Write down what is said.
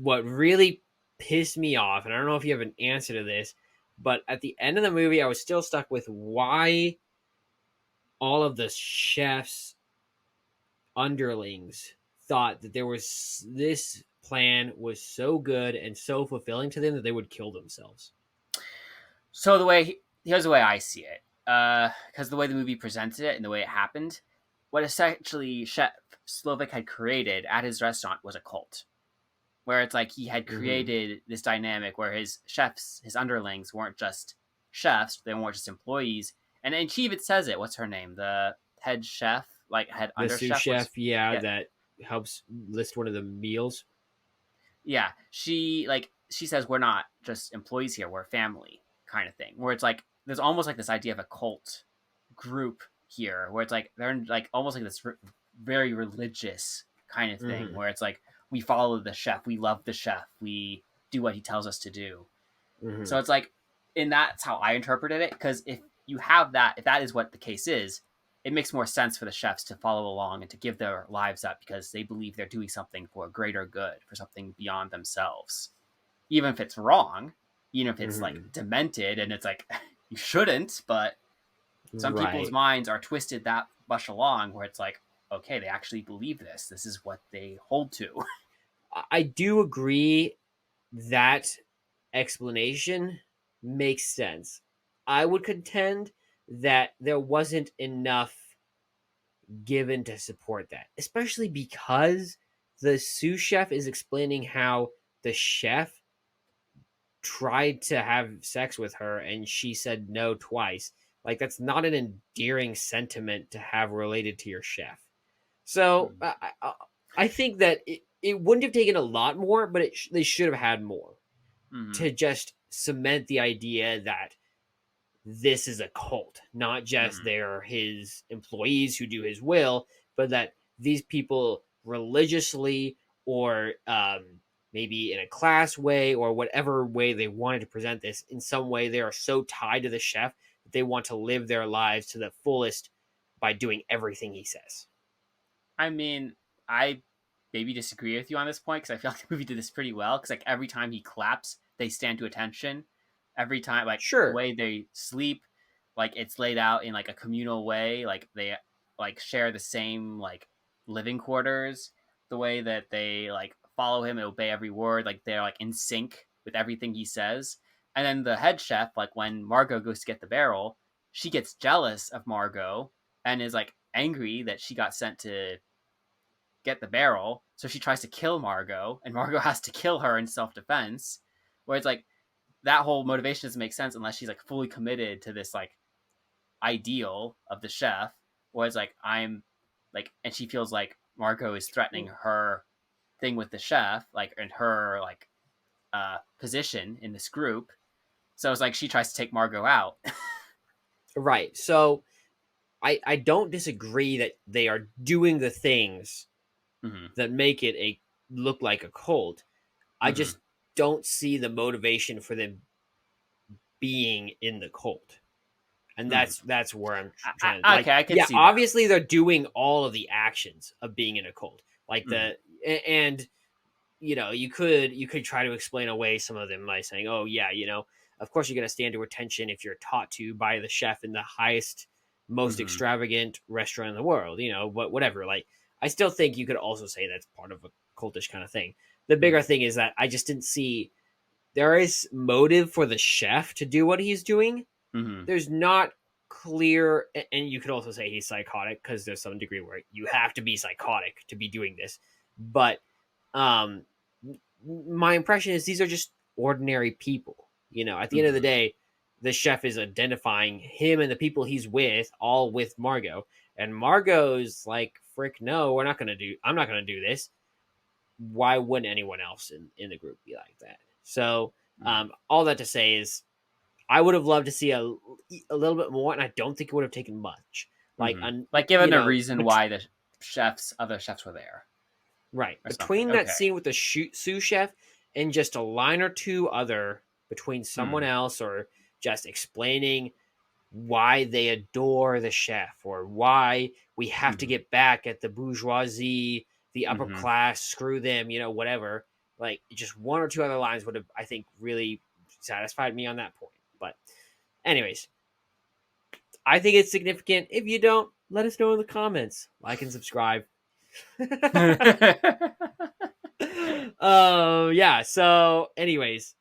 what really pissed me off, and I don't know if you have an answer to this, but at the end of the movie, I was still stuck with why all of the chef's underlings thought that there was this plan was so good and so fulfilling to them that they would kill themselves. So here's the way I see it, because the way the movie presented it and the way it happened, what essentially Chef Slovak had created at his restaurant was a cult, where it's like he had created this dynamic where his chefs, his underlings, weren't just chefs, they weren't just employees, and she even says it. What's her name? The head chef, like head The under sous chef. chef, yeah, that helps list one of the meals. Yeah, she says we're not just employees here, we're family kind of thing. Where it's like there's almost like this idea of a cult group here, where it's like they're like almost like this very religious kind of thing, where it's like we follow the chef, we love the chef, we do what he tells us to do. So it's like, and that's how I interpreted it. Because if you have that, if that is what the case is, it makes more sense for the chefs to follow along and to give their lives up because they believe they're doing something for a greater good, for something beyond themselves. Even if it's wrong, even if it's like demented and it's like, you shouldn't, but some people's minds are twisted that much along where it's like, okay, they actually believe this. This is what they hold to. I do agree that explanation makes sense. I would contend that there wasn't enough given to support that, especially because the sous chef is explaining how the chef tried to have sex with her and she said no twice. Like, that's not an endearing sentiment to have related to your chef. So I think that it wouldn't have taken a lot more, but they should have had more to just cement the idea that this is a cult, not just they're his employees who do his will, but that these people religiously or maybe in a class way or whatever way they wanted to present this, in some way they are so tied to the chef that they want to live their lives to the fullest by doing everything he says. I mean, I maybe disagree with you on this point because I feel like the movie did this pretty well. Because like every time he claps, they stand to attention. Every time, like the Sure. way they sleep, like it's laid out in like a communal way. Like they like share the same like living quarters. The way that they like follow him and obey every word, like they're like in sync with everything he says. And then the head chef, like when Margot goes to get the barrel, she gets jealous of Margot and is like angry that she got sent to get the barrel. So she tries to kill Margot, and Margot has to kill her in self defense. Where it's like that whole motivation doesn't make sense unless she's like fully committed to this like ideal of the chef. Where it's like I'm like, and she feels like Margot is threatening her thing with the chef, like in her like position in this group. So it's like she tries to take Margot out. Right. So I don't disagree that they are doing the things that make it a look like a cult. I just don't see the motivation for them being in the cult. And that's where I'm trying to like, okay, I can yeah, see obviously they're doing all of the actions of being in a cult. Like and you know, you could try to explain away some of them by saying, "Oh yeah, you know, of course you're going to stand to attention if you're taught to by the chef in the highest, most extravagant restaurant in the world." You know, but whatever. Like, I still think you could also say that's part of a cultish kind of thing. The bigger thing is that I just didn't see there is motive for the chef to do what he's doing. There's not clear, and you could also say he's psychotic because there's some degree where you have to be psychotic to be doing this. But um, my impression is these are just ordinary people. You know, at the end of the day, the chef is identifying him and the people he's with, all with Margot. And Margot's like, frick, no, I'm not going to do this. Why wouldn't anyone else in the group be like that? So, all that to say is, I would have loved to see a little bit more, and I don't think it would have taken much. Like, like given a reason why the other chefs were there. Right. Between that scene with the sous chef and just a line or two other between someone else or just explaining why they adore the chef or why we have to get back at the bourgeoisie, the upper class, screw them, you know, whatever. Like just one or two other lines would have, I think, really satisfied me on that point. But anyways, I think it's significant. If you don't, let us know in the comments. Like and subscribe. Yeah. So anyways,